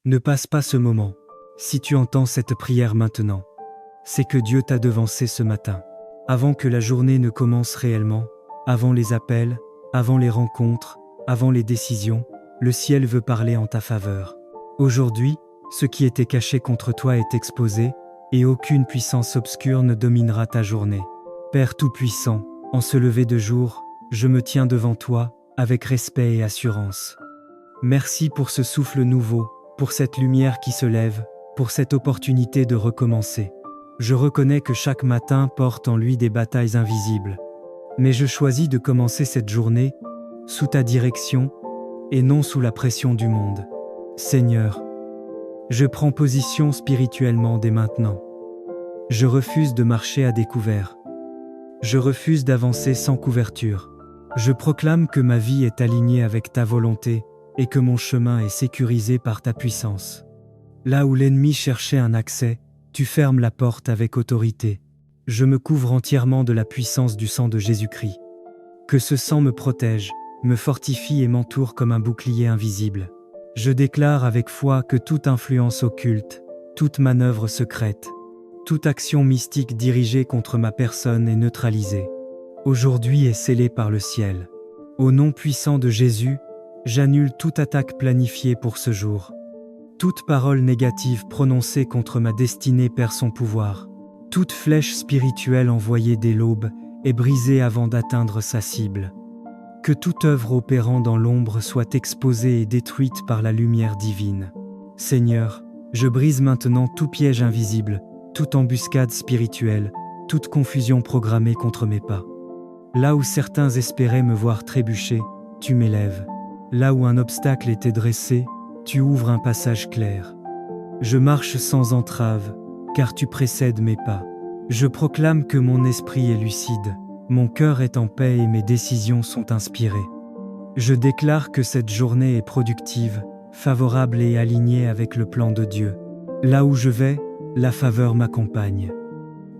Ne passe pas ce moment. Si tu entends cette prière maintenant, c'est que Dieu t'a devancé ce matin. Avant que la journée ne commence réellement, avant les appels, avant les rencontres, avant les décisions, le ciel veut parler en ta faveur. Aujourd'hui, ce qui était caché contre toi est exposé, et aucune puissance obscure ne dominera ta journée. Père Tout-Puissant, en ce lever de jour, je me tiens devant toi, avec respect et assurance. Merci pour ce souffle nouveau, pour cette lumière qui se lève, pour cette opportunité de recommencer. Je reconnais que chaque matin porte en lui des batailles invisibles. Mais je choisis de commencer cette journée sous ta direction et non sous la pression du monde. Seigneur, je prends position spirituellement dès maintenant. Je refuse de marcher à découvert. Je refuse d'avancer sans couverture. Je proclame que ma vie est alignée avec ta volonté et que mon chemin est sécurisé par ta puissance. Là où l'ennemi cherchait un accès, tu fermes la porte avec autorité. Je me couvre entièrement de la puissance du sang de Jésus-Christ. Que ce sang me protège, me fortifie et m'entoure comme un bouclier invisible. Je déclare avec foi que toute influence occulte, toute manœuvre secrète, toute action mystique dirigée contre ma personne est neutralisée. Aujourd'hui est scellée par le ciel. Au nom puissant de Jésus, j'annule toute attaque planifiée pour ce jour. Toute parole négative prononcée contre ma destinée perd son pouvoir. Toute flèche spirituelle envoyée dès l'aube est brisée avant d'atteindre sa cible. Que toute œuvre opérant dans l'ombre soit exposée et détruite par la lumière divine. Seigneur, je brise maintenant tout piège invisible, toute embuscade spirituelle, toute confusion programmée contre mes pas. Là où certains espéraient me voir trébucher, tu m'élèves. Là où un obstacle était dressé, tu ouvres un passage clair. Je marche sans entrave, car tu précèdes mes pas. Je proclame que mon esprit est lucide, mon cœur est en paix et mes décisions sont inspirées. Je déclare que cette journée est productive, favorable et alignée avec le plan de Dieu. Là où je vais, la faveur m'accompagne.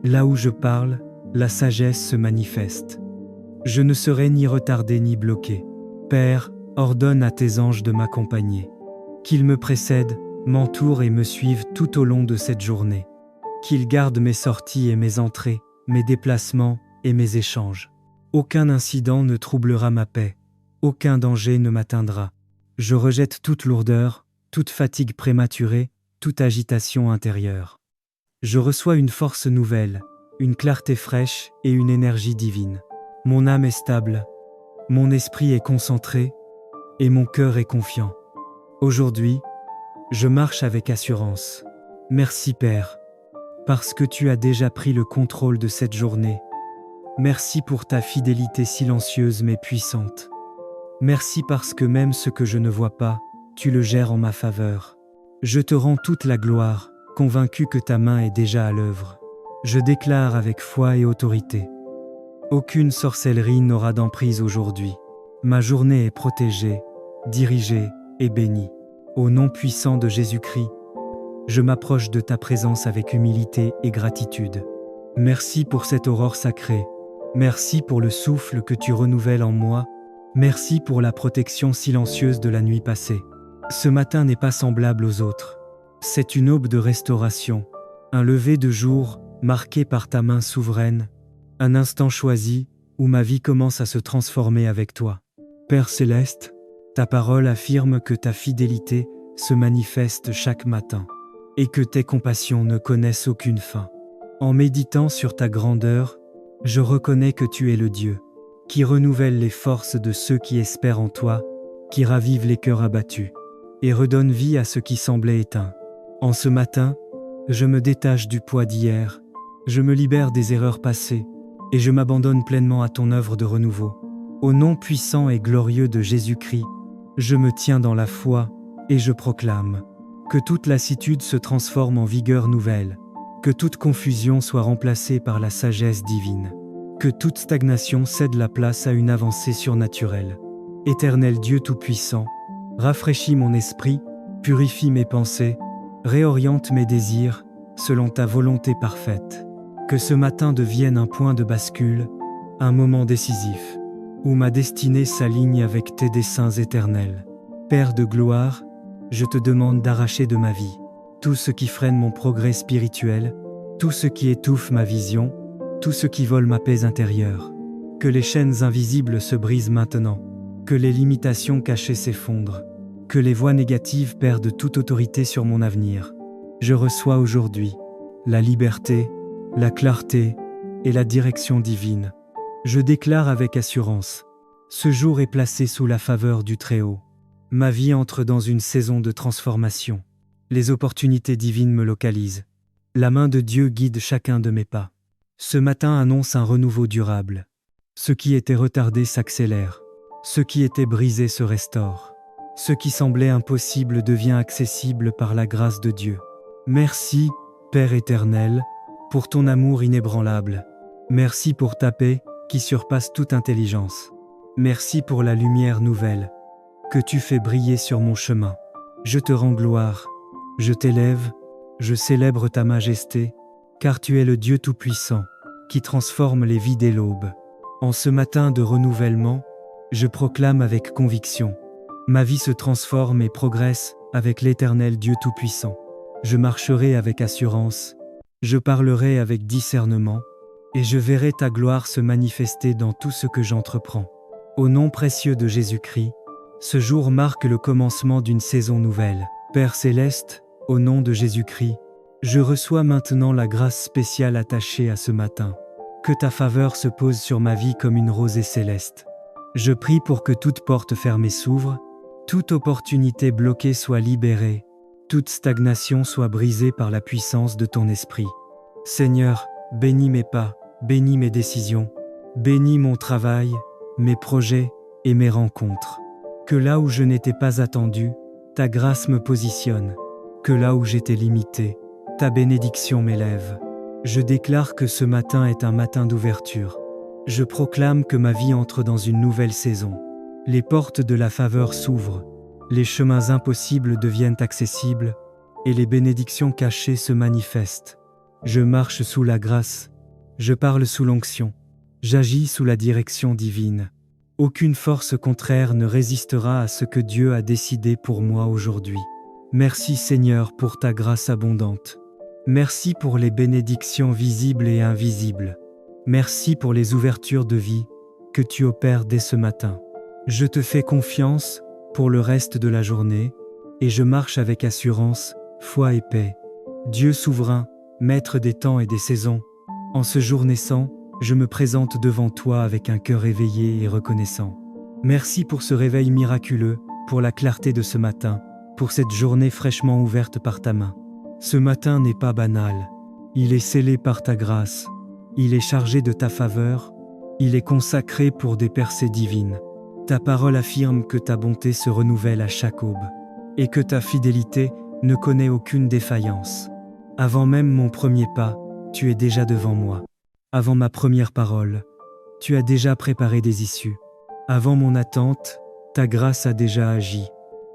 Là où je parle, la sagesse se manifeste. Je ne serai ni retardé ni bloqué. Père, ordonne à tes anges de m'accompagner. Qu'ils me précèdent, m'entourent et me suivent tout au long de cette journée. Qu'ils gardent mes sorties et mes entrées, mes déplacements et mes échanges. Aucun incident ne troublera ma paix. Aucun danger ne m'atteindra. Je rejette toute lourdeur, toute fatigue prématurée, toute agitation intérieure. Je reçois une force nouvelle, une clarté fraîche et une énergie divine. Mon âme est stable, mon esprit est concentré et mon cœur est confiant. Aujourd'hui, je marche avec assurance. Merci Père, parce que tu as déjà pris le contrôle de cette journée. Merci pour ta fidélité silencieuse mais puissante. Merci parce que même ce que je ne vois pas, tu le gères en ma faveur. Je te rends toute la gloire, convaincu que ta main est déjà à l'œuvre. Je déclare avec foi et autorité. Aucune sorcellerie n'aura d'emprise aujourd'hui. Ma journée est protégée, dirigée et bénie. Au nom puissant de Jésus-Christ, je m'approche de ta présence avec humilité et gratitude. Merci pour cette aurore sacrée. Merci pour le souffle que tu renouvelles en moi. Merci pour la protection silencieuse de la nuit passée. Ce matin n'est pas semblable aux autres. C'est une aube de restauration, un lever de jour marqué par ta main souveraine, un instant choisi où ma vie commence à se transformer avec toi. Père céleste, ta parole affirme que ta fidélité se manifeste chaque matin et que tes compassions ne connaissent aucune fin. En méditant sur ta grandeur, je reconnais que tu es le Dieu qui renouvelle les forces de ceux qui espèrent en toi, qui ravive les cœurs abattus et redonne vie à ce qui semblait éteint. En ce matin, je me détache du poids d'hier, je me libère des erreurs passées et je m'abandonne pleinement à ton œuvre de renouveau. Au nom puissant et glorieux de Jésus-Christ, je me tiens dans la foi et je proclame que toute lassitude se transforme en vigueur nouvelle, que toute confusion soit remplacée par la sagesse divine, que toute stagnation cède la place à une avancée surnaturelle. Éternel Dieu Tout-Puissant, rafraîchis mon esprit, purifie mes pensées, réoriente mes désirs selon ta volonté parfaite. Que ce matin devienne un point de bascule, un moment décisif, où ma destinée s'aligne avec tes desseins éternels. Père de gloire, Je te demande d'arracher de ma vie tout ce qui freine mon progrès spirituel, tout ce qui étouffe ma vision, tout ce qui vole ma paix intérieure. Que les chaînes invisibles se brisent maintenant, que les limitations cachées s'effondrent, que les voix négatives perdent toute autorité sur mon avenir. Je reçois aujourd'hui la liberté, la clarté et la direction divine. Je déclare avec assurance, ce jour est placé sous la faveur du Très-Haut. Ma vie entre dans une saison de transformation. Les opportunités divines me localisent. La main de Dieu guide chacun de mes pas. Ce matin annonce un renouveau durable. Ce qui était retardé s'accélère. Ce qui était brisé se restaure. Ce qui semblait impossible devient accessible par la grâce de Dieu. Merci, Père éternel, pour ton amour inébranlable. Merci pour ta paix qui surpasse toute intelligence. Merci pour la lumière nouvelle que tu fais briller sur mon chemin. Je te rends gloire. Je t'élève, je célèbre ta majesté, car tu es le Dieu Tout-Puissant, qui transforme les vies dès l'aube. En ce matin de renouvellement, je proclame avec conviction, ma vie se transforme et progresse avec l'Éternel Dieu Tout-Puissant. Je marcherai avec assurance, je parlerai avec discernement, et je verrai ta gloire se manifester dans tout ce que j'entreprends. Au nom précieux de Jésus-Christ, ce jour marque le commencement d'une saison nouvelle. Père céleste, au nom de Jésus-Christ, je reçois maintenant la grâce spéciale attachée à ce matin. Que ta faveur se pose sur ma vie comme une rosée céleste. Je prie pour que toute porte fermée s'ouvre, toute opportunité bloquée soit libérée, toute stagnation soit brisée par la puissance de ton esprit. Seigneur, bénis mes pas, bénis mes décisions, bénis mon travail, mes projets et mes rencontres. Que là où je n'étais pas attendu, ta grâce me positionne. Que là où j'étais limité, ta bénédiction m'élève. Je déclare que ce matin est un matin d'ouverture. Je proclame que ma vie entre dans une nouvelle saison. Les portes de la faveur s'ouvrent, les chemins impossibles deviennent accessibles, et les bénédictions cachées se manifestent. Je marche sous la grâce, je parle sous l'onction, j'agis sous la direction divine. Aucune force contraire ne résistera à ce que Dieu a décidé pour moi aujourd'hui. Merci Seigneur pour ta grâce abondante. Merci pour les bénédictions visibles et invisibles. Merci pour les ouvertures de vie que tu opères dès ce matin. Je te fais confiance pour le reste de la journée et je marche avec assurance, foi et paix. Dieu souverain, maître des temps et des saisons, en ce jour naissant, je me présente devant toi avec un cœur éveillé et reconnaissant. Merci pour ce réveil miraculeux, pour la clarté de ce matin, pour cette journée fraîchement ouverte par ta main. Ce matin n'est pas banal. Il est scellé par ta grâce. Il est chargé de ta faveur. Il est consacré pour des percées divines. Ta parole affirme que ta bonté se renouvelle à chaque aube et que ta fidélité ne connaît aucune défaillance. Avant même mon premier pas, tu es déjà devant moi. Avant ma première parole, tu as déjà préparé des issues. Avant mon attente, ta grâce a déjà agi.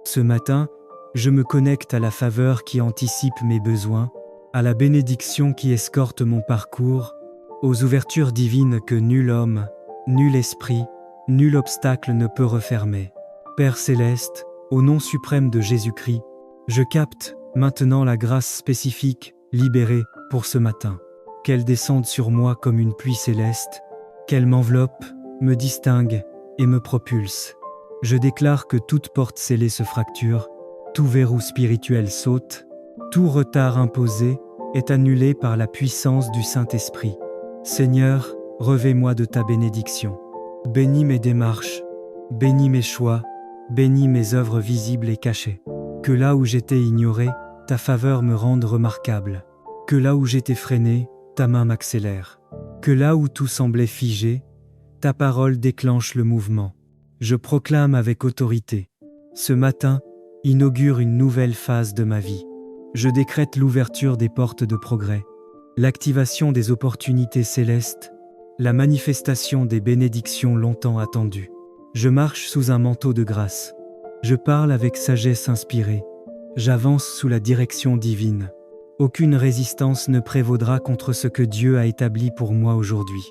Ce matin, je me connecte à la faveur qui anticipe mes besoins, à la bénédiction qui escorte mon parcours, aux ouvertures divines que nul homme, nul esprit, nul obstacle ne peut refermer. Père céleste, au nom suprême de Jésus-Christ, je capte maintenant la grâce spécifique, libérée pour ce matin. Qu'elle descende sur moi comme une pluie céleste, qu'elle m'enveloppe, me distingue et me propulse. Je déclare que toute porte scellée se fracture, tout verrou spirituel saute, tout retard imposé est annulé par la puissance du Saint-Esprit. Seigneur, revêt-moi de ta bénédiction. Bénis mes démarches, bénis mes choix, bénis mes œuvres visibles et cachées. Que là où j'étais ignoré, ta faveur me rende remarquable. Que là où j'étais freiné, ta main m'accélère. Que là où tout semblait figé, ta parole déclenche le mouvement. Je proclame avec autorité. Ce matin, inaugure une nouvelle phase de ma vie. Je décrète l'ouverture des portes de progrès, l'activation des opportunités célestes, la manifestation des bénédictions longtemps attendues. Je marche sous un manteau de grâce. Je parle avec sagesse inspirée. J'avance sous la direction divine. Aucune résistance ne prévaudra contre ce que Dieu a établi pour moi aujourd'hui.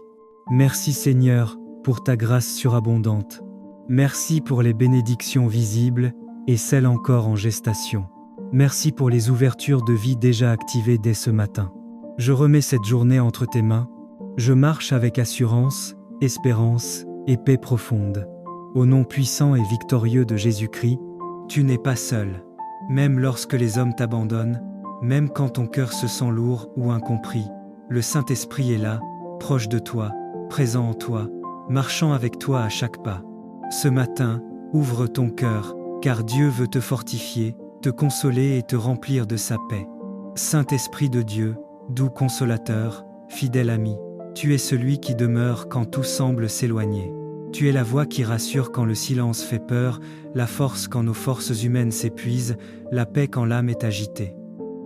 Merci Seigneur pour ta grâce surabondante. Merci pour les bénédictions visibles et celles encore en gestation. Merci pour les ouvertures de vie déjà activées dès ce matin. Je remets cette journée entre tes mains. Je marche avec assurance, espérance et paix profonde. Au nom puissant et victorieux de Jésus-Christ, tu n'es pas seul. Même lorsque les hommes t'abandonnent, même quand ton cœur se sent lourd ou incompris, le Saint-Esprit est là, proche de toi, présent en toi, marchant avec toi à chaque pas. Ce matin, ouvre ton cœur, car Dieu veut te fortifier, te consoler et te remplir de sa paix. Saint-Esprit de Dieu, doux consolateur, fidèle ami, tu es celui qui demeure quand tout semble s'éloigner. Tu es la voix qui rassure quand le silence fait peur, la force quand nos forces humaines s'épuisent, la paix quand l'âme est agitée.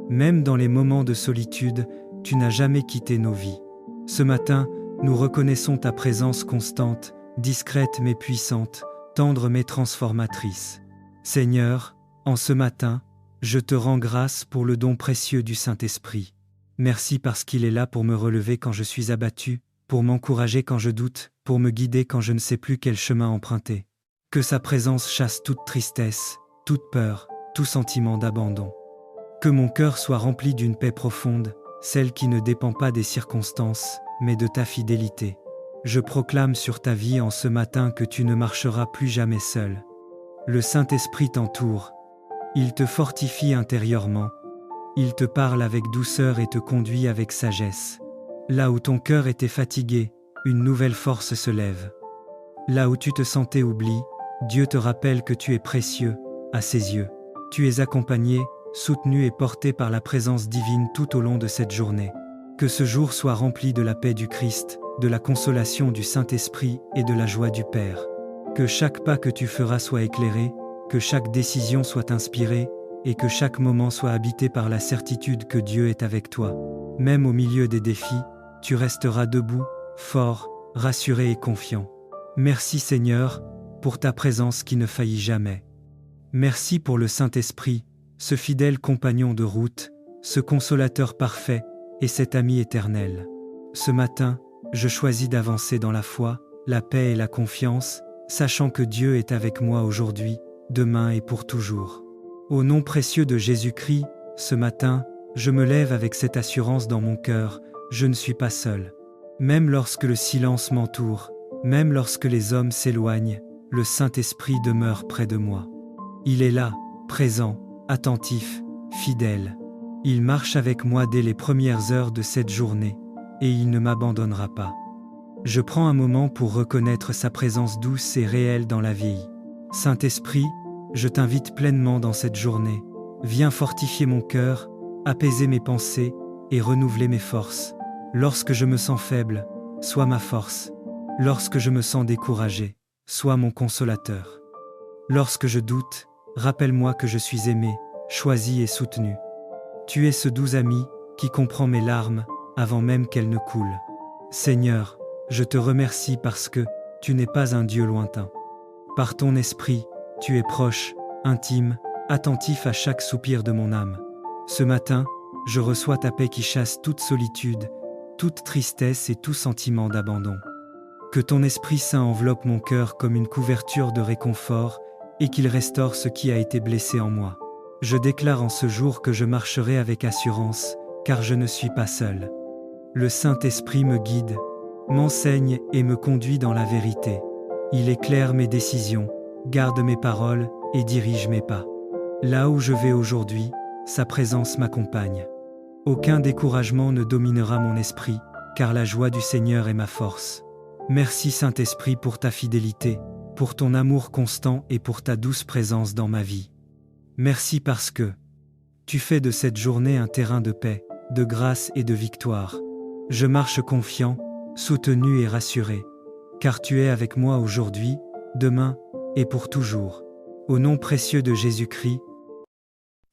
Même dans les moments de solitude, tu n'as jamais quitté nos vies. Ce matin, nous reconnaissons ta présence constante, discrète mais puissante, tendre mais transformatrice. Seigneur, en ce matin, je te rends grâce pour le don précieux du Saint-Esprit. Merci parce qu'il est là pour me relever quand je suis abattu, pour m'encourager quand je doute, pour me guider quand je ne sais plus quel chemin emprunter. Que sa présence chasse toute tristesse, toute peur, tout sentiment d'abandon. Que mon cœur soit rempli d'une paix profonde, celle qui ne dépend pas des circonstances, mais de ta fidélité. Je proclame sur ta vie en ce matin que tu ne marcheras plus jamais seul. Le Saint-Esprit t'entoure. Il te fortifie intérieurement. Il te parle avec douceur et te conduit avec sagesse. Là où ton cœur était fatigué, une nouvelle force se lève. Là où tu te sentais oublié, Dieu te rappelle que tu es précieux, à ses yeux. Tu es accompagné, soutenu et porté par la présence divine tout au long de cette journée. Que ce jour soit rempli de la paix du Christ, de la consolation du Saint-Esprit et de la joie du Père. Que chaque pas que tu feras soit éclairé, que chaque décision soit inspirée, et que chaque moment soit habité par la certitude que Dieu est avec toi. Même au milieu des défis, tu resteras debout, fort, rassuré et confiant. Merci Seigneur, pour ta présence qui ne faillit jamais. Merci pour le Saint-Esprit, ce fidèle compagnon de route, ce consolateur parfait et cet ami éternel. Ce matin, je choisis d'avancer dans la foi, la paix et la confiance, sachant que Dieu est avec moi aujourd'hui, demain et pour toujours. Au nom précieux de Jésus-Christ, ce matin, je me lève avec cette assurance dans mon cœur, je ne suis pas seul. Même lorsque le silence m'entoure, même lorsque les hommes s'éloignent, le Saint-Esprit demeure près de moi. Il est là, présent, attentif, fidèle. Il marche avec moi dès les premières heures de cette journée, et il ne m'abandonnera pas. Je prends un moment pour reconnaître sa présence douce et réelle dans la vie. Saint-Esprit, je t'invite pleinement dans cette journée. Viens fortifier mon cœur, apaiser mes pensées et renouveler mes forces. Lorsque je me sens faible, sois ma force. Lorsque je me sens découragé, sois mon consolateur. Lorsque je doute, rappelle-moi que je suis aimé, choisi et soutenu. Tu es ce doux ami qui comprend mes larmes avant même qu'elles ne coulent. Seigneur, je te remercie parce que tu n'es pas un Dieu lointain. Par ton esprit, tu es proche, intime, attentif à chaque soupir de mon âme. Ce matin, je reçois ta paix qui chasse toute solitude, toute tristesse et tout sentiment d'abandon. Que ton Esprit Saint enveloppe mon cœur comme une couverture de réconfort et qu'il restaure ce qui a été blessé en moi. Je déclare en ce jour que je marcherai avec assurance, car je ne suis pas seul. Le Saint-Esprit me guide, m'enseigne et me conduit dans la vérité. Il éclaire mes décisions, garde mes paroles et dirige mes pas. Là où je vais aujourd'hui, sa présence m'accompagne. Aucun découragement ne dominera mon esprit, car la joie du Seigneur est ma force. Merci Saint-Esprit pour ta fidélité, pour ton amour constant et pour ta douce présence dans ma vie. Merci parce que tu fais de cette journée un terrain de paix, de grâce et de victoire. Je marche confiant, soutenu et rassuré, car tu es avec moi aujourd'hui, demain et pour toujours. Au nom précieux de Jésus-Christ.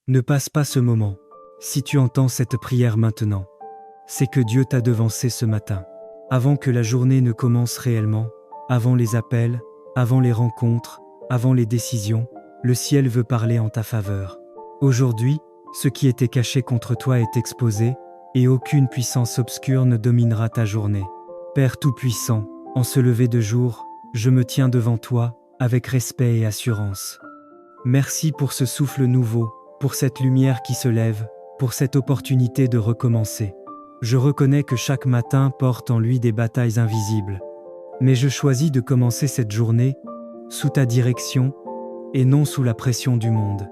Ne passe pas ce moment. Si tu entends cette prière maintenant, c'est que Dieu t'a devancé ce matin. Avant que la journée ne commence réellement, avant les appels, avant les rencontres, avant les décisions, le ciel veut parler en ta faveur. Aujourd'hui, ce qui était caché contre toi est exposé, et aucune puissance obscure ne dominera ta journée. Père Tout-Puissant, en ce lever de jour, je me tiens devant toi, avec respect et assurance. Merci pour ce souffle nouveau, pour cette lumière qui se lève, pour cette opportunité de recommencer. Je reconnais que chaque matin porte en lui des batailles invisibles. Mais je choisis de commencer cette journée sous ta direction et non sous la pression du monde.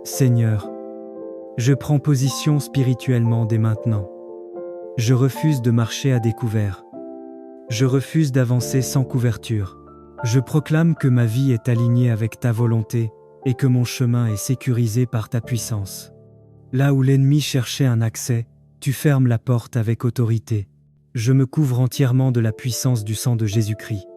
Seigneur, je prends position spirituellement dès maintenant. Je refuse de marcher à découvert. Je refuse d'avancer sans couverture. Je proclame que ma vie est alignée avec ta volonté et que mon chemin est sécurisé par ta puissance. Là où l'ennemi cherchait un accès, tu fermes la porte avec autorité. Je me couvre entièrement de la puissance du sang de Jésus-Christ.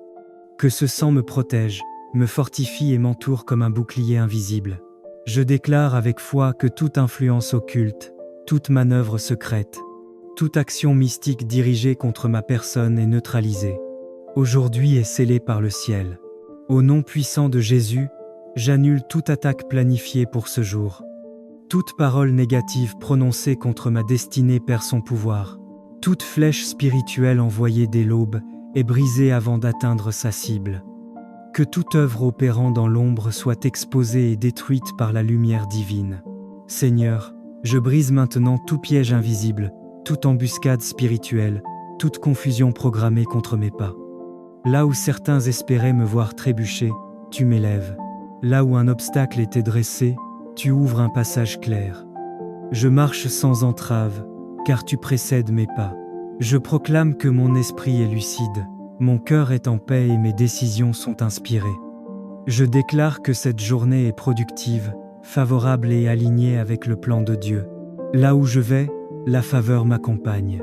Que ce sang me protège, me fortifie et m'entoure comme un bouclier invisible. Je déclare avec foi que toute influence occulte, toute manœuvre secrète, toute action mystique dirigée contre ma personne est neutralisée. Aujourd'hui est scellée par le ciel. Au nom puissant de Jésus, j'annule toute attaque planifiée pour ce jour. Toute parole négative prononcée contre ma destinée perd son pouvoir. Toute flèche spirituelle envoyée dès l'aube est brisée avant d'atteindre sa cible. Que toute œuvre opérant dans l'ombre soit exposée et détruite par la lumière divine. Seigneur, je brise maintenant tout piège invisible, toute embuscade spirituelle, toute confusion programmée contre mes pas. Là où certains espéraient me voir trébucher, tu m'élèves. Là où un obstacle était dressé, tu ouvres un passage clair. Je marche sans entrave, car tu précèdes mes pas. Je proclame que mon esprit est lucide, mon cœur est en paix et mes décisions sont inspirées. Je déclare que cette journée est productive, favorable et alignée avec le plan de Dieu. Là où je vais, la faveur m'accompagne.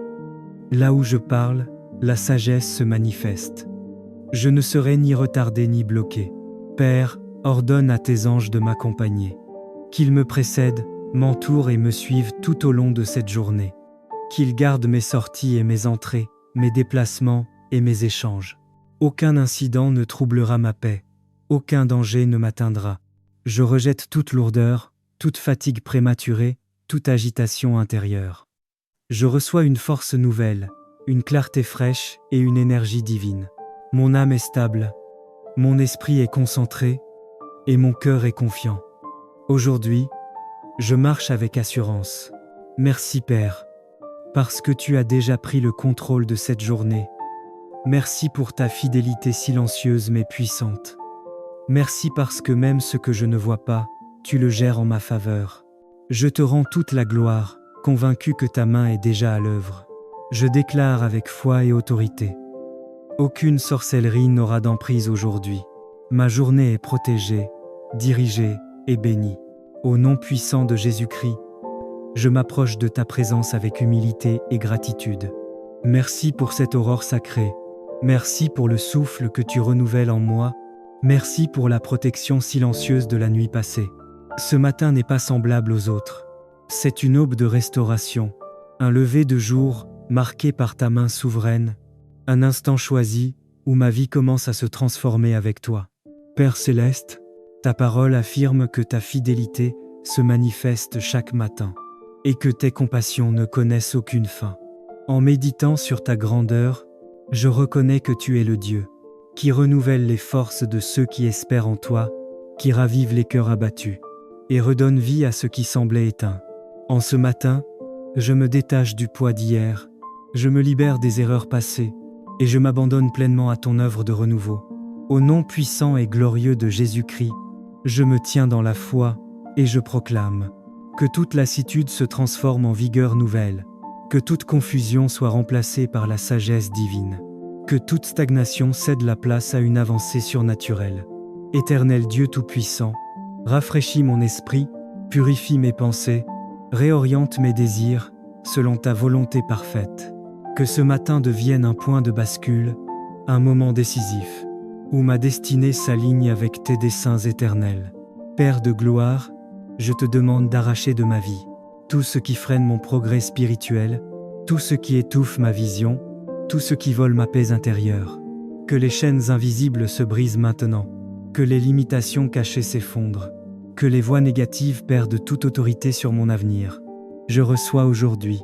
Là où je parle, la sagesse se manifeste. Je ne serai ni retardé ni bloqué. Père, ordonne à tes anges de m'accompagner. Qu'ils me précèdent, m'entourent et me suivent tout au long de cette journée. Qu'ils gardent mes sorties et mes entrées, mes déplacements et mes échanges. Aucun incident ne troublera ma paix. Aucun danger ne m'atteindra. Je rejette toute lourdeur, toute fatigue prématurée, toute agitation intérieure. Je reçois une force nouvelle, une clarté fraîche et une énergie divine. Mon âme est stable, mon esprit est concentré et mon cœur est confiant. Aujourd'hui, je marche avec assurance. Merci Père, parce que tu as déjà pris le contrôle de cette journée. Merci pour ta fidélité silencieuse mais puissante. Merci parce que même ce que je ne vois pas, tu le gères en ma faveur. Je te rends toute la gloire, convaincu que ta main est déjà à l'œuvre. Je déclare avec foi et autorité. Aucune sorcellerie n'aura d'emprise aujourd'hui. Ma journée est protégée, dirigée et bénie. Au nom puissant de Jésus-Christ, je m'approche de ta présence avec humilité et gratitude. Merci pour cette aurore sacrée. Merci pour le souffle que tu renouvelles en moi. Merci pour la protection silencieuse de la nuit passée. Ce matin n'est pas semblable aux autres. C'est une aube de restauration, un lever de jour marqué par ta main souveraine, un instant choisi où ma vie commence à se transformer avec toi. Père céleste, ta parole affirme que ta fidélité se manifeste chaque matin et que tes compassions ne connaissent aucune fin. En méditant sur ta grandeur, je reconnais que tu es le Dieu qui renouvelle les forces de ceux qui espèrent en toi, qui ravive les cœurs abattus et redonne vie à ce qui semblait éteint. En ce matin, je me détache du poids d'hier, je me libère des erreurs passées et je m'abandonne pleinement à ton œuvre de renouveau. Au nom puissant et glorieux de Jésus-Christ, je me tiens dans la foi et je proclame que toute lassitude se transforme en vigueur nouvelle, que toute confusion soit remplacée par la sagesse divine, que toute stagnation cède la place à une avancée surnaturelle. Éternel Dieu Tout-Puissant, rafraîchis mon esprit, purifie mes pensées, réoriente mes désirs selon ta volonté parfaite. Que ce matin devienne un point de bascule, un moment décisif, où ma destinée s'aligne avec tes desseins éternels. Père de gloire, je te demande d'arracher de ma vie tout ce qui freine mon progrès spirituel, tout ce qui étouffe ma vision, tout ce qui vole ma paix intérieure. Que les chaînes invisibles se brisent maintenant, que les limitations cachées s'effondrent, que les voix négatives perdent toute autorité sur mon avenir. Je reçois aujourd'hui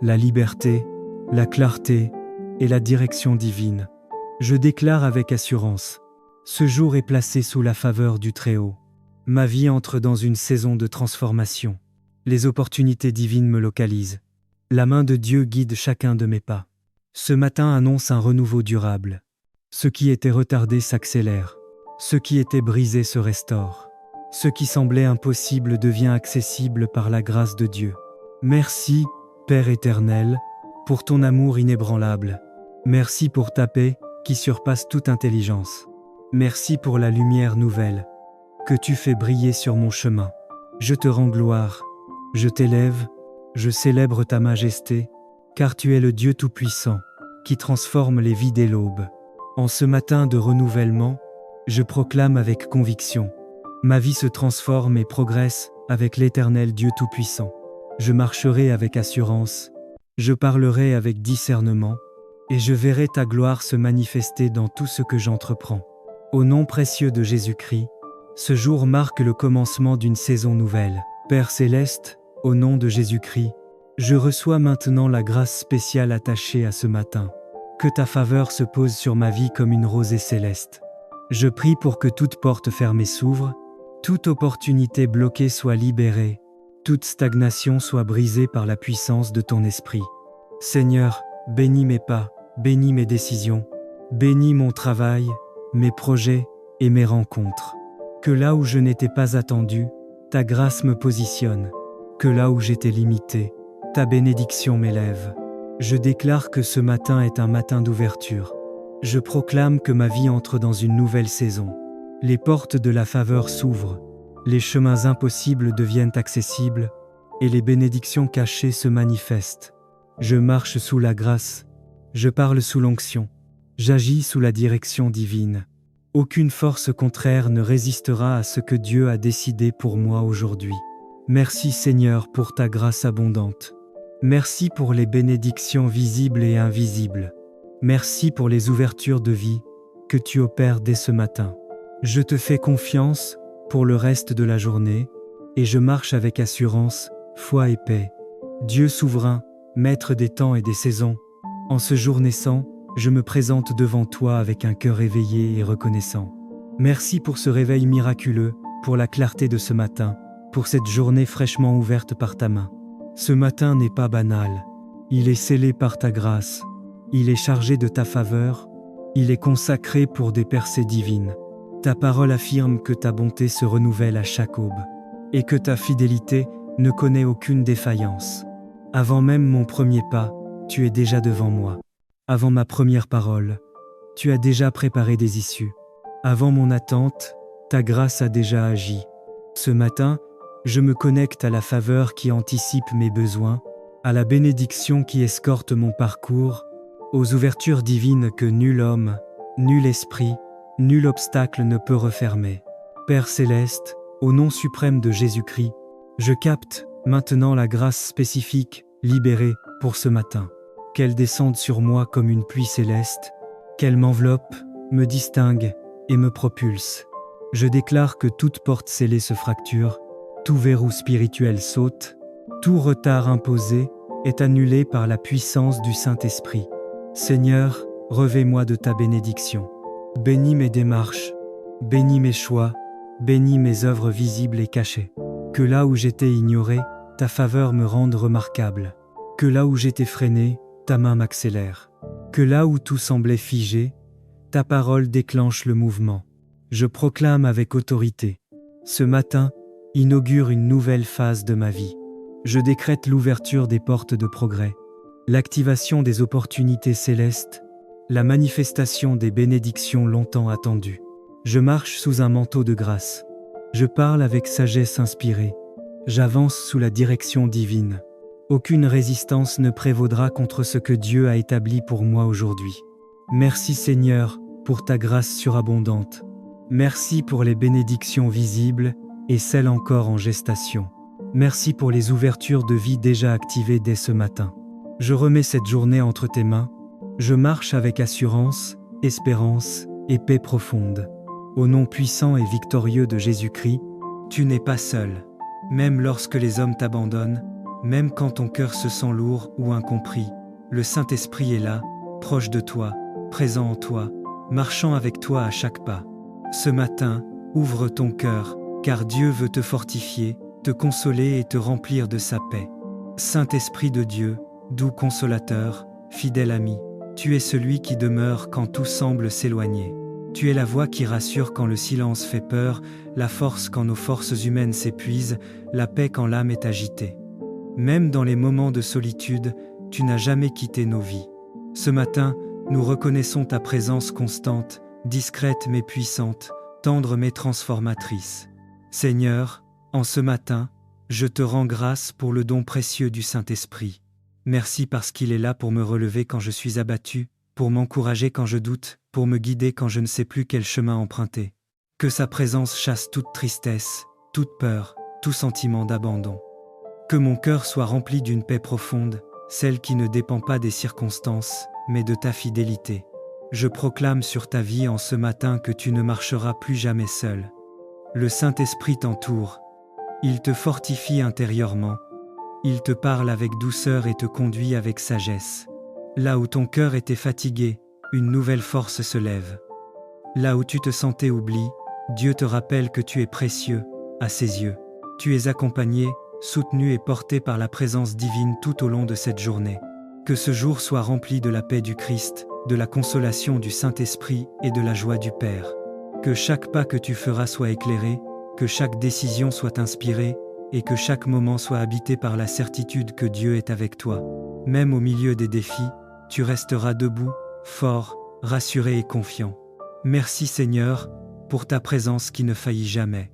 la liberté, la clarté et la direction divine. Je déclare avec assurance, ce jour est placé sous la faveur du Très-Haut. Ma vie entre dans une saison de transformation. Les opportunités divines me localisent. La main de Dieu guide chacun de mes pas. Ce matin annonce un renouveau durable. Ce qui était retardé s'accélère. Ce qui était brisé se restaure. Ce qui semblait impossible devient accessible par la grâce de Dieu. Merci, Père éternel, pour ton amour inébranlable. Merci pour ta paix qui surpasse toute intelligence. Merci pour la lumière nouvelle que tu fais briller sur mon chemin. Je te rends gloire, je t'élève, je célèbre ta majesté, car tu es le Dieu Tout-Puissant, qui transforme les vies dès l'aube. En ce matin de renouvellement, je proclame avec conviction. Ma vie se transforme et progresse avec l'Éternel Dieu Tout-Puissant. Je marcherai avec assurance, je parlerai avec discernement, et je verrai ta gloire se manifester dans tout ce que j'entreprends. Au nom précieux de Jésus-Christ, ce jour marque le commencement d'une saison nouvelle. Père céleste, au nom de Jésus-Christ, je reçois maintenant la grâce spéciale attachée à ce matin. Que ta faveur se pose sur ma vie comme une rosée céleste. Je prie pour que toute porte fermée s'ouvre, toute opportunité bloquée soit libérée, toute stagnation soit brisée par la puissance de ton esprit. Seigneur, bénis mes pas, bénis mes décisions, bénis mon travail, mes projets et mes rencontres. Que là où je n'étais pas attendu, ta grâce me positionne. Que là où j'étais limité, ta bénédiction m'élève. Je déclare que ce matin est un matin d'ouverture. Je proclame que ma vie entre dans une nouvelle saison. Les portes de la faveur s'ouvrent, les chemins impossibles deviennent accessibles, et les bénédictions cachées se manifestent. Je marche sous la grâce, je parle sous l'onction, j'agis sous la direction divine. Aucune force contraire ne résistera à ce que Dieu a décidé pour moi aujourd'hui. Merci Seigneur pour ta grâce abondante. Merci pour les bénédictions visibles et invisibles. Merci pour les ouvertures de vie que tu opères dès ce matin. Je te fais confiance pour le reste de la journée et je marche avec assurance, foi et paix. Dieu souverain, maître des temps et des saisons, en ce jour naissant, je me présente devant toi avec un cœur éveillé et reconnaissant. Merci pour ce réveil miraculeux, pour la clarté de ce matin, pour cette journée fraîchement ouverte par ta main. Ce matin n'est pas banal. Il est scellé par ta grâce. Il est chargé de ta faveur. Il est consacré pour des percées divines. Ta parole affirme que ta bonté se renouvelle à chaque aube et que ta fidélité ne connaît aucune défaillance. Avant même mon premier pas, tu es déjà devant moi. Avant ma première parole, tu as déjà préparé des issues. Avant mon attente, ta grâce a déjà agi. Ce matin, je me connecte à la faveur qui anticipe mes besoins, à la bénédiction qui escorte mon parcours, aux ouvertures divines que nul homme, nul esprit, nul obstacle ne peut refermer. Père céleste, au nom suprême de Jésus-Christ, je capte maintenant la grâce spécifique, libérée pour ce matin. Qu'elle descende sur moi comme une pluie céleste, qu'elle m'enveloppe, me distingue et me propulse. Je déclare que toute porte scellée se fracture, tout verrou spirituel saute, tout retard imposé est annulé par la puissance du Saint-Esprit. Seigneur, revêt-moi de ta bénédiction. Bénis mes démarches, bénis mes choix, bénis mes œuvres visibles et cachées. Que là où j'étais ignoré, ta faveur me rende remarquable. Que là où j'étais freiné, ta main m'accélère. Que là où tout semblait figé, ta parole déclenche le mouvement. Je proclame avec autorité. Ce matin, inaugure une nouvelle phase de ma vie. Je décrète l'ouverture des portes de progrès, l'activation des opportunités célestes, la manifestation des bénédictions longtemps attendues. Je marche sous un manteau de grâce. Je parle avec sagesse inspirée. J'avance sous la direction divine. Aucune résistance ne prévaudra contre ce que Dieu a établi pour moi aujourd'hui. Merci Seigneur pour ta grâce surabondante. Merci pour les bénédictions visibles et celles encore en gestation. Merci pour les ouvertures de vie déjà activées dès ce matin. Je remets cette journée entre tes mains. Je marche avec assurance, espérance et paix profonde. Au nom puissant et victorieux de Jésus-Christ, tu n'es pas seul. Même lorsque les hommes t'abandonnent, même quand ton cœur se sent lourd ou incompris, le Saint-Esprit est là, proche de toi, présent en toi, marchant avec toi à chaque pas. Ce matin, ouvre ton cœur, car Dieu veut te fortifier, te consoler et te remplir de sa paix. Saint-Esprit de Dieu, doux consolateur, fidèle ami, tu es celui qui demeure quand tout semble s'éloigner. Tu es la voix qui rassure quand le silence fait peur, la force quand nos forces humaines s'épuisent, la paix quand l'âme est agitée. Même dans les moments de solitude, tu n'as jamais quitté nos vies. Ce matin, nous reconnaissons ta présence constante, discrète mais puissante, tendre mais transformatrice. Seigneur, en ce matin, je te rends grâce pour le don précieux du Saint-Esprit. Merci parce qu'il est là pour me relever quand je suis abattu, pour m'encourager quand je doute, pour me guider quand je ne sais plus quel chemin emprunter. Que sa présence chasse toute tristesse, toute peur, tout sentiment d'abandon. Que mon cœur soit rempli d'une paix profonde, celle qui ne dépend pas des circonstances, mais de ta fidélité. Je proclame sur ta vie en ce matin que tu ne marcheras plus jamais seul. Le Saint-Esprit t'entoure. Il te fortifie intérieurement. Il te parle avec douceur et te conduit avec sagesse. Là où ton cœur était fatigué, une nouvelle force se lève. Là où tu te sentais oublié, Dieu te rappelle que tu es précieux, à ses yeux. Tu es accompagné, soutenu et porté par la présence divine tout au long de cette journée. Que ce jour soit rempli de la paix du Christ, de la consolation du Saint-Esprit et de la joie du Père. Que chaque pas que tu feras soit éclairé, que chaque décision soit inspirée, et que chaque moment soit habité par la certitude que Dieu est avec toi. Même au milieu des défis, tu resteras debout, fort, rassuré et confiant. Merci Seigneur, pour ta présence qui ne faillit jamais.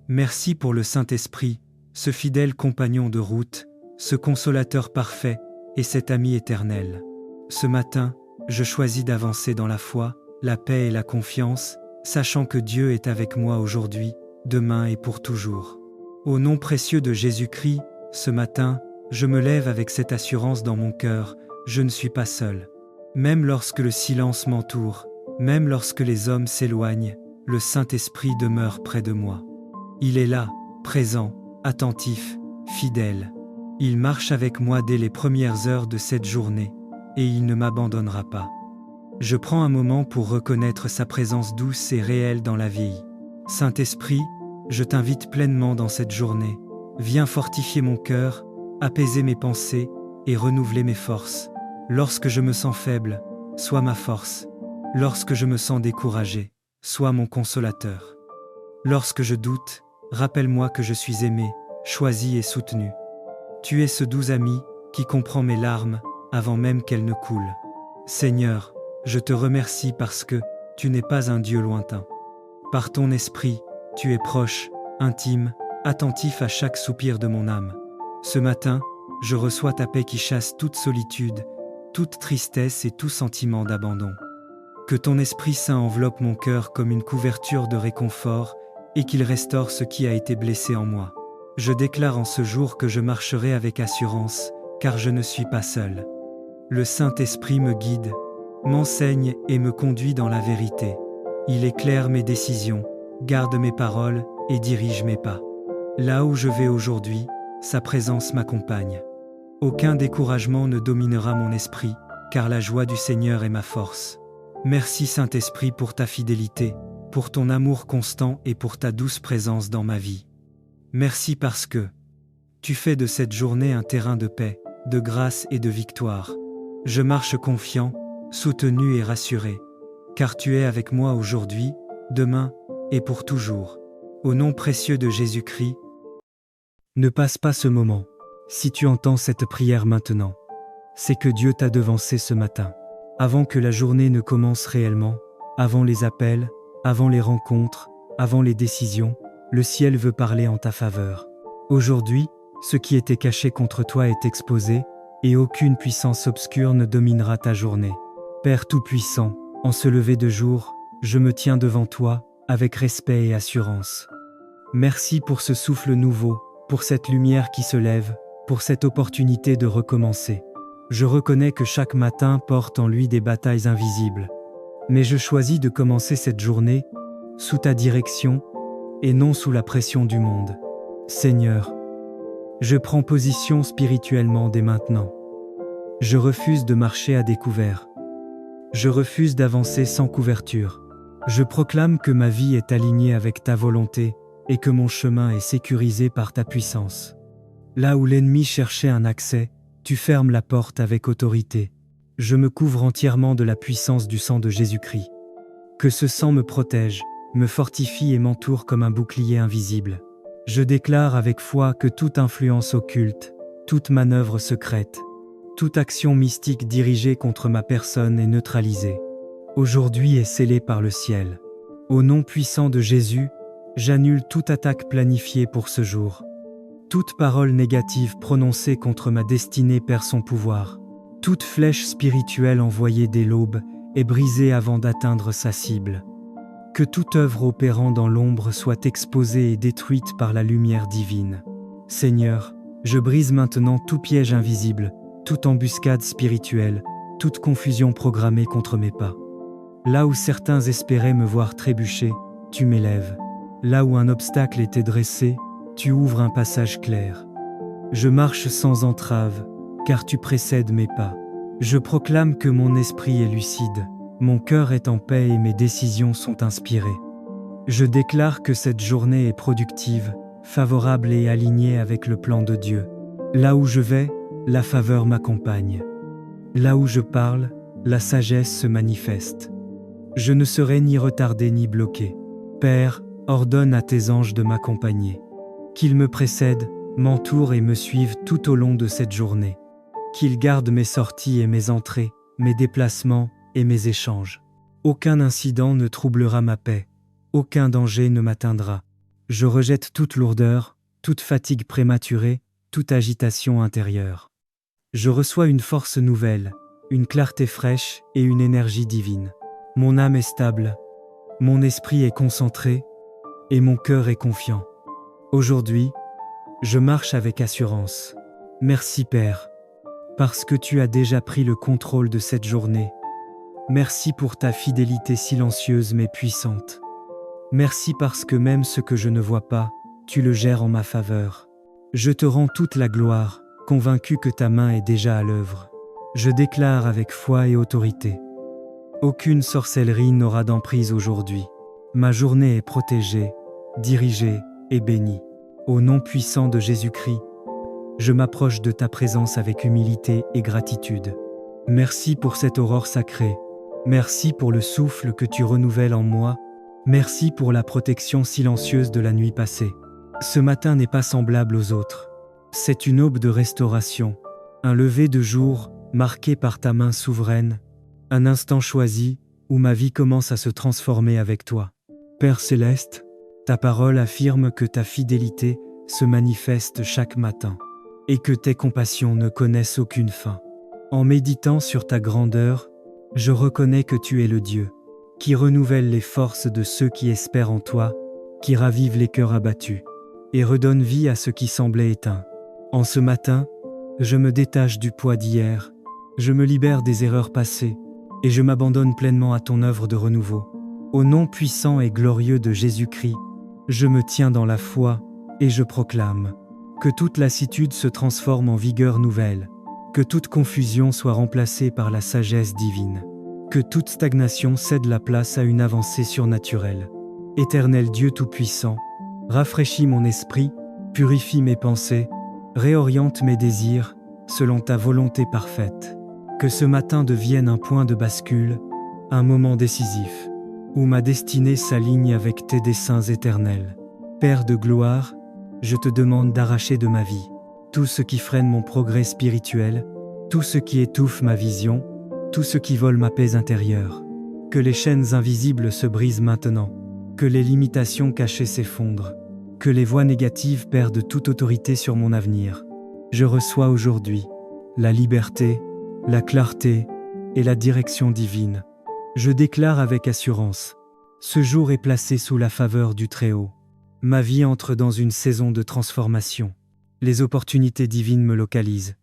Merci pour le Saint-Esprit, ce fidèle compagnon de route, ce consolateur parfait et cet ami éternel. Ce matin, je choisis d'avancer dans la foi, la paix et la confiance, sachant que Dieu est avec moi aujourd'hui, demain et pour toujours. Au nom précieux de Jésus-Christ, ce matin, je me lève avec cette assurance dans mon cœur, je ne suis pas seul. Même lorsque le silence m'entoure, même lorsque les hommes s'éloignent, le Saint-Esprit demeure près de moi. Il est là, présent, attentif, fidèle. Il marche avec moi dès les premières heures de cette journée, et il ne m'abandonnera pas. Je prends un moment pour reconnaître sa présence douce et réelle dans la vie. Saint-Esprit, je t'invite pleinement dans cette journée. Viens fortifier mon cœur, apaiser mes pensées et renouveler mes forces. Lorsque je me sens faible, sois ma force. Lorsque je me sens découragé, sois mon consolateur. Lorsque je doute, rappelle-moi que je suis aimé, choisi et soutenu. Tu es ce doux ami qui comprend mes larmes avant même qu'elles ne coulent. Seigneur, je te remercie parce que tu n'es pas un Dieu lointain. Par ton esprit, tu es proche, intime, attentif à chaque soupir de mon âme. Ce matin, je reçois ta paix qui chasse toute solitude, toute tristesse et tout sentiment d'abandon. Que ton Esprit Saint enveloppe mon cœur comme une couverture de réconfort et qu'il restaure ce qui a été blessé en moi. Je déclare en ce jour que je marcherai avec assurance, car je ne suis pas seul. Le Saint-Esprit me guide, m'enseigne et me conduit dans la vérité. Il éclaire mes décisions, garde mes paroles et dirige mes pas. Là où je vais aujourd'hui, sa présence m'accompagne. Aucun découragement ne dominera mon esprit, car la joie du Seigneur est ma force. Merci Saint-Esprit pour ta fidélité, pour ton amour constant et pour ta douce présence dans ma vie. Merci parce que tu fais de cette journée un terrain de paix, de grâce et de victoire. Je marche confiant, soutenu et rassuré, car tu es avec moi aujourd'hui, demain et pour toujours. Au nom précieux de Jésus-Christ. Ne passe pas ce moment. Si tu entends cette prière maintenant, c'est que Dieu t'a devancé ce matin. Avant que la journée ne commence réellement, avant les appels, avant les rencontres, avant les décisions, le ciel veut parler en ta faveur. Aujourd'hui, ce qui était caché contre toi est exposé, et aucune puissance obscure ne dominera ta journée. Père Tout-Puissant, en ce lever de jour, je me tiens devant toi, avec respect et assurance. Merci pour ce souffle nouveau, pour cette lumière qui se lève, pour cette opportunité de recommencer. Je reconnais que chaque matin porte en lui des batailles invisibles. Mais je choisis de commencer cette journée sous ta direction et non sous la pression du monde. Seigneur, je prends position spirituellement dès maintenant. Je refuse de marcher à découvert. Je refuse d'avancer sans couverture. Je proclame que ma vie est alignée avec ta volonté, et que mon chemin est sécurisé par ta puissance. Là où l'ennemi cherchait un accès, tu fermes la porte avec autorité. Je me couvre entièrement de la puissance du sang de Jésus-Christ. Que ce sang me protège, me fortifie et m'entoure comme un bouclier invisible. Je déclare avec foi que toute influence occulte, toute manœuvre secrète, toute action mystique dirigée contre ma personne est neutralisée. Aujourd'hui est scellée par le ciel. Au nom puissant de Jésus, j'annule toute attaque planifiée pour ce jour. Toute parole négative prononcée contre ma destinée perd son pouvoir. Toute flèche spirituelle envoyée dès l'aube est brisée avant d'atteindre sa cible. Que toute œuvre opérant dans l'ombre soit exposée et détruite par la lumière divine. Seigneur, je brise maintenant tout piège invisible, toute embuscade spirituelle, toute confusion programmée contre mes pas. Là où certains espéraient me voir trébucher, tu m'élèves. Là où un obstacle était dressé, tu ouvres un passage clair. Je marche sans entrave, car tu précèdes mes pas. Je proclame que mon esprit est lucide, mon cœur est en paix et mes décisions sont inspirées. Je déclare que cette journée est productive, favorable et alignée avec le plan de Dieu. Là où je vais, la faveur m'accompagne. Là où je parle, la sagesse se manifeste. Je ne serai ni retardé ni bloqué. Père, ordonne à tes anges de m'accompagner. Qu'ils me précèdent, m'entourent et me suivent tout au long de cette journée. Qu'ils gardent mes sorties et mes entrées, mes déplacements et mes échanges. Aucun incident ne troublera ma paix. Aucun danger ne m'atteindra. Je rejette toute lourdeur, toute fatigue prématurée, toute agitation intérieure. Je reçois une force nouvelle, une clarté fraîche et une énergie divine. Mon âme est stable, mon esprit est concentré et mon cœur est confiant. Aujourd'hui, je marche avec assurance. Merci Père, parce que tu as déjà pris le contrôle de cette journée. Merci pour ta fidélité silencieuse mais puissante. Merci parce que même ce que je ne vois pas, tu le gères en ma faveur. Je te rends toute la gloire, convaincu que ta main est déjà à l'œuvre. Je déclare avec foi et autorité. Aucune sorcellerie n'aura d'emprise aujourd'hui. Ma journée est protégée, dirigée et bénie. Au nom puissant de Jésus-Christ, je m'approche de ta présence avec humilité et gratitude. Merci pour cette aurore sacrée. Merci pour le souffle que tu renouvelles en moi. Merci pour la protection silencieuse de la nuit passée. Ce matin n'est pas semblable aux autres. C'est une aube de restauration, un lever de jour marqué par ta main souveraine, un instant choisi où ma vie commence à se transformer avec toi. Père céleste, ta parole affirme que ta fidélité se manifeste chaque matin et que tes compassions ne connaissent aucune fin. En méditant sur ta grandeur, je reconnais que tu es le Dieu qui renouvelle les forces de ceux qui espèrent en toi, qui ravive les cœurs abattus et redonne vie à ce qui semblait éteint. En ce matin, je me détache du poids d'hier, je me libère des erreurs passées et je m'abandonne pleinement à ton œuvre de renouveau. Au nom puissant et glorieux de Jésus-Christ, je me tiens dans la foi et je proclame que toute lassitude se transforme en vigueur nouvelle, que toute confusion soit remplacée par la sagesse divine, que toute stagnation cède la place à une avancée surnaturelle. Éternel Dieu Tout-Puissant, rafraîchis mon esprit, purifie mes pensées, réoriente mes désirs selon ta volonté parfaite. Que ce matin devienne un point de bascule, un moment décisif, où ma destinée s'aligne avec tes desseins éternels. Père de gloire, je te demande d'arracher de ma vie tout ce qui freine mon progrès spirituel, tout ce qui étouffe ma vision, tout ce qui vole ma paix intérieure. Que les chaînes invisibles se brisent maintenant, que les limitations cachées s'effondrent, que les voix négatives perdent toute autorité sur mon avenir. Je reçois aujourd'hui la liberté, la clarté et la direction divine. Je déclare avec assurance, ce jour est placé sous la faveur du Très-Haut. Ma vie entre dans une saison de transformation. Les opportunités divines me localisent.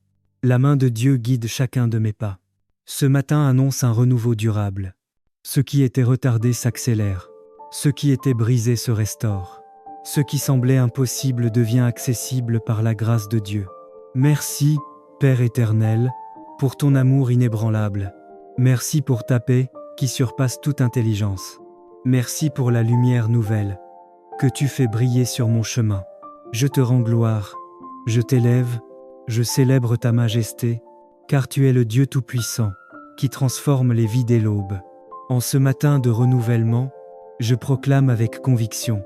La main de Dieu guide chacun de mes pas. Ce matin annonce un renouveau durable. Ce qui était retardé s'accélère. Ce qui était brisé se restaure. Ce qui semblait impossible devient accessible par la grâce de Dieu. Merci, Père éternel, pour ton amour inébranlable. Merci pour ta paix qui surpasse toute intelligence. Merci pour la lumière nouvelle que tu fais briller sur mon chemin. Je te rends gloire, je t'élève, je célèbre ta majesté, car tu es le Dieu Tout-Puissant, qui transforme les vies dès l'aube. En ce matin de renouvellement, je proclame avec conviction: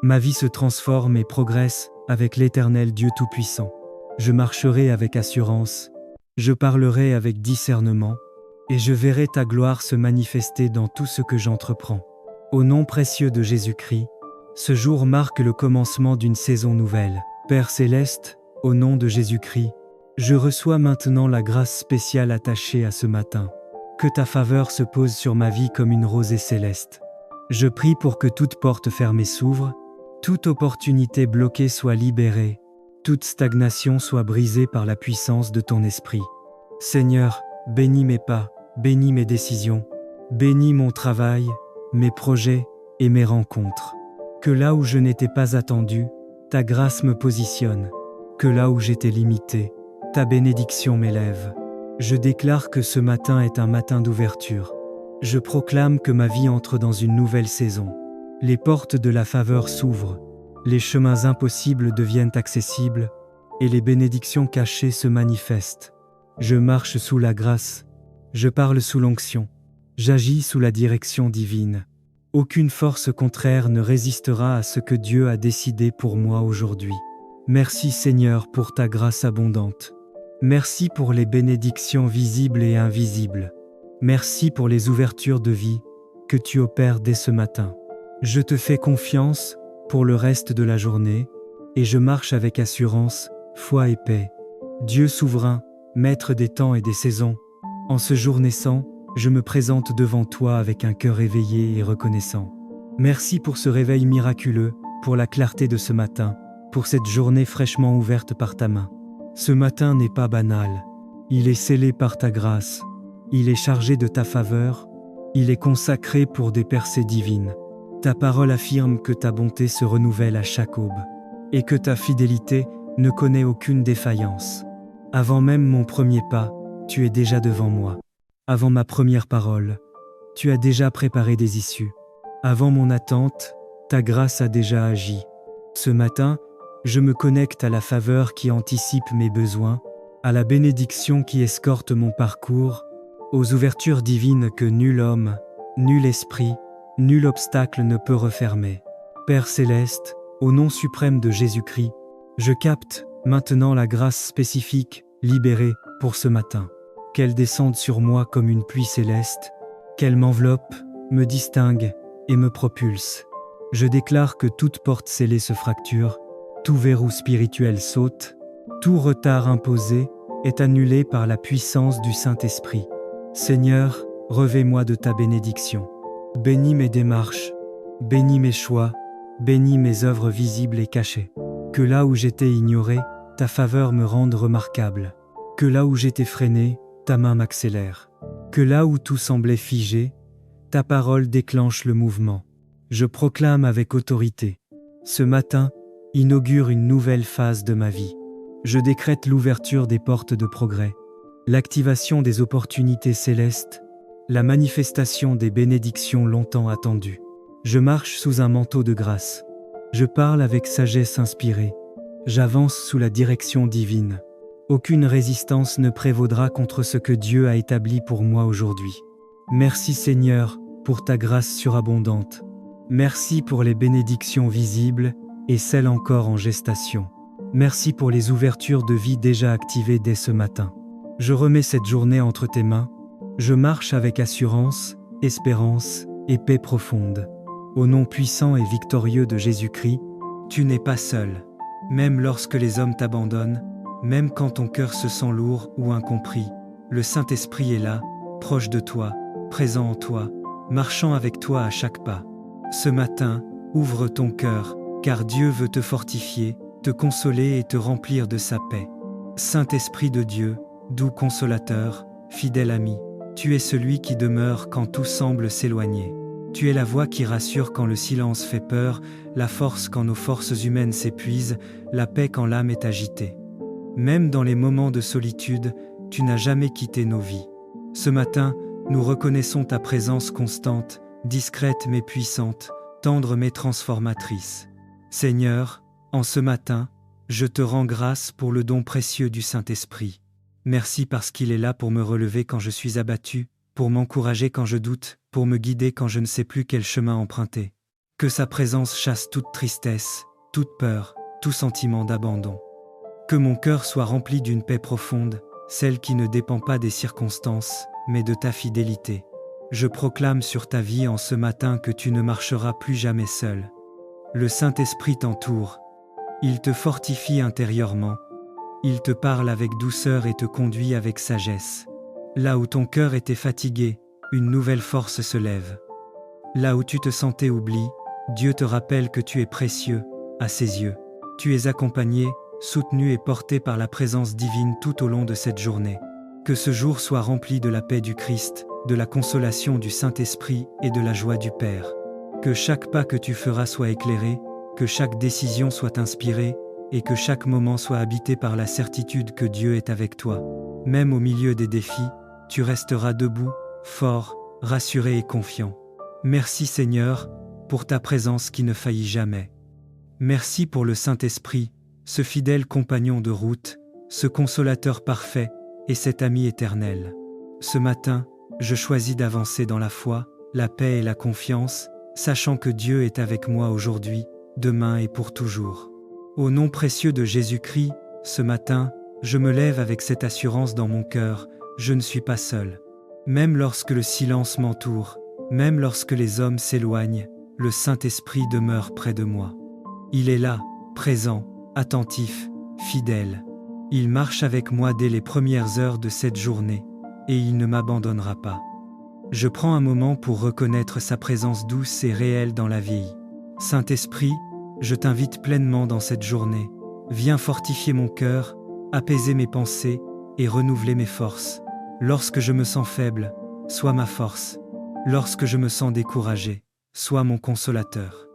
ma vie se transforme et progresse avec l'Éternel Dieu Tout-Puissant. Je marcherai avec assurance, je parlerai avec discernement, et je verrai ta gloire se manifester dans tout ce que j'entreprends. Au nom précieux de Jésus-Christ, ce jour marque le commencement d'une saison nouvelle. Père céleste, au nom de Jésus-Christ, je reçois maintenant la grâce spéciale attachée à ce matin. Que ta faveur se pose sur ma vie comme une rosée céleste. Je prie pour que toute porte fermée s'ouvre, toute opportunité bloquée soit libérée, toute stagnation soit brisée par la puissance de ton esprit. Seigneur, bénis mes pas, bénis mes décisions, bénis mon travail, mes projets et mes rencontres. Que là où je n'étais pas attendu, ta grâce me positionne. Que là où j'étais limité, ta bénédiction m'élève. Je déclare que ce matin est un matin d'ouverture. Je proclame que ma vie entre dans une nouvelle saison. Les portes de la faveur s'ouvrent, les chemins impossibles deviennent accessibles, et les bénédictions cachées se manifestent. Je marche sous la grâce, je parle sous l'onction, j'agis sous la direction divine. Aucune force contraire ne résistera à ce que Dieu a décidé pour moi aujourd'hui. Merci Seigneur pour ta grâce abondante. Merci pour les bénédictions visibles et invisibles. Merci pour les ouvertures de vie que tu opères dès ce matin. Je te fais confiance pour le reste de la journée et je marche avec assurance, foi et paix. Dieu souverain, maître des temps et des saisons, en ce jour naissant, je me présente devant toi avec un cœur éveillé et reconnaissant. Merci pour ce réveil miraculeux, pour la clarté de ce matin, pour cette journée fraîchement ouverte par ta main. Ce matin n'est pas banal. Il est scellé par ta grâce. Il est chargé de ta faveur. Il est consacré pour des percées divines. Ta parole affirme que ta bonté se renouvelle à chaque aube et que ta fidélité ne connaît aucune défaillance. Avant même mon premier pas, tu es déjà devant moi. Avant ma première parole, tu as déjà préparé des issues. Avant mon attente, ta grâce a déjà agi. Ce matin, je me connecte à la faveur qui anticipe mes besoins, à la bénédiction qui escorte mon parcours, aux ouvertures divines que nul homme, nul esprit, nul obstacle ne peut refermer. Père céleste, au nom suprême de Jésus-Christ, je capte maintenant la grâce spécifique, libérée pour ce matin. Qu'elle descende sur moi comme une pluie céleste, qu'elle m'enveloppe, me distingue et me propulse. Je déclare que toute porte scellée se fracture, tout verrou spirituel saute, tout retard imposé est annulé par la puissance du Saint-Esprit. Seigneur, revêt-moi de ta bénédiction. Bénis mes démarches, bénis mes choix, bénis mes œuvres visibles et cachées. Que là où j'étais ignoré, ta faveur me rende remarquable. Que là où j'étais freiné, ta main m'accélère. Que là où tout semblait figé, ta parole déclenche le mouvement. Je proclame avec autorité. Ce matin, inaugure une nouvelle phase de ma vie. Je décrète l'ouverture des portes de progrès, l'activation des opportunités célestes, la manifestation des bénédictions longtemps attendues. Je marche sous un manteau de grâce. Je parle avec sagesse inspirée. J'avance sous la direction divine. Aucune résistance ne prévaudra contre ce que Dieu a établi pour moi aujourd'hui. Merci Seigneur pour ta grâce surabondante. Merci pour les bénédictions visibles et celles encore en gestation. Merci pour les ouvertures de vie déjà activées dès ce matin. Je remets cette journée entre tes mains. Je marche avec assurance, espérance et paix profonde. Au nom puissant et victorieux de Jésus-Christ, tu n'es pas seul. Même lorsque les hommes t'abandonnent, même quand ton cœur se sent lourd ou incompris, le Saint-Esprit est là, proche de toi, présent en toi, marchant avec toi à chaque pas. Ce matin, ouvre ton cœur, car Dieu veut te fortifier, te consoler et te remplir de sa paix. Saint-Esprit de Dieu, doux consolateur, fidèle ami, tu es celui qui demeure quand tout semble s'éloigner. Tu es la voix qui rassure quand le silence fait peur, la force quand nos forces humaines s'épuisent, la paix quand l'âme est agitée. Même dans les moments de solitude, tu n'as jamais quitté nos vies. Ce matin, nous reconnaissons ta présence constante, discrète mais puissante, tendre mais transformatrice. Seigneur, en ce matin, je te rends grâce pour le don précieux du Saint-Esprit. Merci parce qu'il est là pour me relever quand je suis abattu, pour m'encourager quand je doute, pour me guider quand je ne sais plus quel chemin emprunter. Que sa présence chasse toute tristesse, toute peur, tout sentiment d'abandon. Que mon cœur soit rempli d'une paix profonde, celle qui ne dépend pas des circonstances, mais de ta fidélité. Je proclame sur ta vie en ce matin que tu ne marcheras plus jamais seul. Le Saint-Esprit t'entoure. Il te fortifie intérieurement. Il te parle avec douceur et te conduit avec sagesse. Là où ton cœur était fatigué, une nouvelle force se lève. Là où tu te sentais oublié, Dieu te rappelle que tu es précieux, à ses yeux. Tu es accompagné, soutenu et porté par la présence divine tout au long de cette journée. Que ce jour soit rempli de la paix du Christ, de la consolation du Saint-Esprit et de la joie du Père. Que chaque pas que tu feras soit éclairé, que chaque décision soit inspirée, et que chaque moment soit habité par la certitude que Dieu est avec toi. Même au milieu des défis, tu resteras debout, fort, rassuré et confiant. Merci Seigneur, pour ta présence qui ne faillit jamais. Merci pour le Saint-Esprit, ce fidèle compagnon de route, ce consolateur parfait et cet ami éternel. Ce matin, je choisis d'avancer dans la foi, la paix et la confiance, sachant que Dieu est avec moi aujourd'hui, demain et pour toujours. Au nom précieux de Jésus-Christ, ce matin, je me lève avec cette assurance dans mon cœur, je ne suis pas seul. Même lorsque le silence m'entoure, même lorsque les hommes s'éloignent, le Saint-Esprit demeure près de moi. Il est là, présent, attentif, fidèle. Il marche avec moi dès les premières heures de cette journée, et il ne m'abandonnera pas. Je prends un moment pour reconnaître sa présence douce et réelle dans la vie. Saint-Esprit, je t'invite pleinement dans cette journée. Viens fortifier mon cœur, apaiser mes pensées et renouveler mes forces. Lorsque je me sens faible, sois ma force. Lorsque je me sens découragé, sois mon consolateur.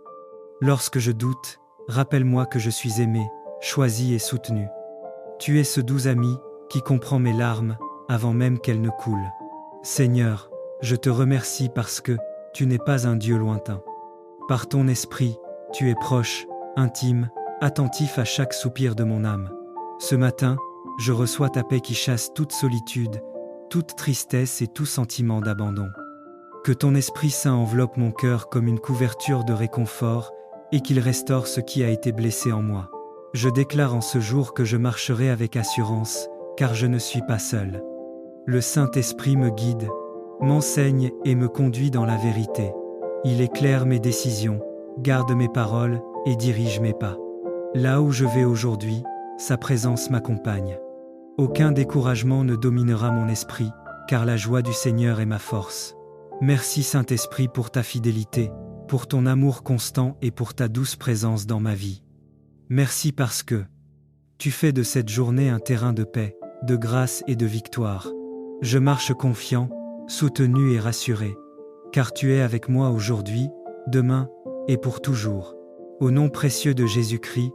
Lorsque je doute, rappelle-moi que je suis aimé, choisi et soutenu. Tu es ce doux ami qui comprend mes larmes avant même qu'elles ne coulent. Seigneur, je te remercie parce que tu n'es pas un Dieu lointain. Par ton esprit, tu es proche, intime, attentif à chaque soupir de mon âme. Ce matin, je reçois ta paix qui chasse toute solitude, toute tristesse et tout sentiment d'abandon. Que ton Esprit Saint enveloppe mon cœur comme une couverture de réconfort et qu'il restaure ce qui a été blessé en moi. Je déclare en ce jour que je marcherai avec assurance, car je ne suis pas seul. Le Saint-Esprit me guide, m'enseigne et me conduit dans la vérité. Il éclaire mes décisions, garde mes paroles et dirige mes pas. Là où je vais aujourd'hui, sa présence m'accompagne. Aucun découragement ne dominera mon esprit, car la joie du Seigneur est ma force. Merci Saint-Esprit pour ta fidélité, pour ton amour constant et pour ta douce présence dans ma vie. Merci parce que tu fais de cette journée un terrain de paix, de grâce et de victoire. Je marche confiant, soutenu et rassuré, car tu es avec moi aujourd'hui, demain et pour toujours. Au nom précieux de Jésus-Christ,